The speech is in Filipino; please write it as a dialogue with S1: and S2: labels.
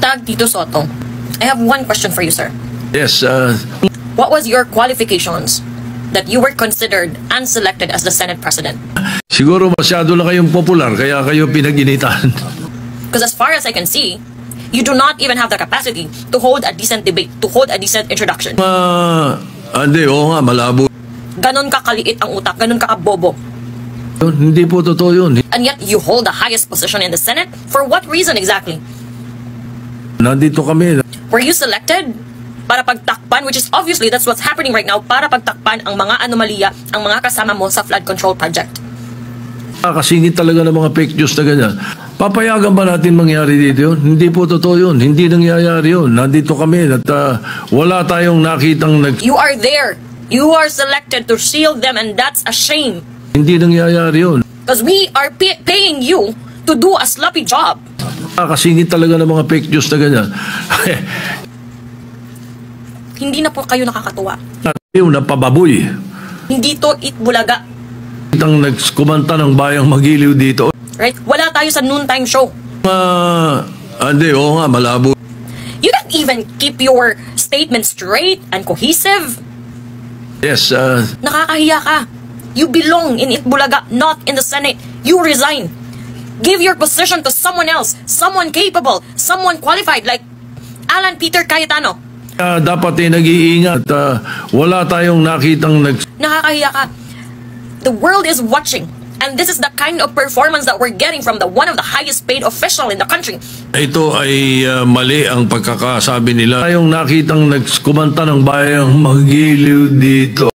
S1: Hashtag Tito Soto. I have one question for you, sir.
S2: Yes,
S1: What was your qualifications that you were considered and selected as the Senate President?
S2: siguro masyado na kayong popular kaya kayo pinag-initan.
S1: Because as far as I can see, you do not even have the capacity to hold a decent debate, to hold a decent introduction.
S2: Hindi, oo nga, malabo.
S1: Ganon ka kaliit ang utak, ganon ka kabobo.
S2: Hindi po totoo yun.
S1: And yet you hold the highest position in the Senate? For what reason exactly?
S2: Nandito kami.
S1: Were you selected para pagtakpan, which is obviously that's what's happening right now, para pagtakpan ang mga anomalya, ang mga kasama mo sa flood control project?
S2: Kasingit talaga ng mga fake news na ganyan. Papayagan ba natin mangyari dito yun? Hindi po totoo yun. Hindi nangyayari yun. Nandito kami at wala tayong nakitang
S1: You are there. You are selected to shield them, and that's a shame.
S2: Hindi nangyayari yun.
S1: Because we are paying you to do a sloppy job.
S2: Kasingit talaga ng mga fake news na ganyan.
S1: Hindi na po kayo nakakatuwa.
S2: Yung napababoy.
S1: Hindi to Itbulaga.
S2: Ang nagkumanta ng bayang magiliw dito.
S1: Right? Wala tayo sa noontime show.
S2: Hindi, oo nga, malabo.
S1: You can't even keep your statement straight and cohesive.
S2: Yes,
S1: Nakakahiya ka. You belong in Itbulaga, not in the Senate. You resign. Give your position to someone else, someone capable, someone qualified like Alan Peter Cayetano.
S2: dapat nag-iingat. Wala tayong nakitang
S1: Nakakahiya ka. The world is watching. And this is the kind of performance that we're getting from the one of the highest paid official in the country.
S2: Ito ay mali ang pagkakasabi nila. Tayong nakitang nagkumanta ng bayang magiliw dito.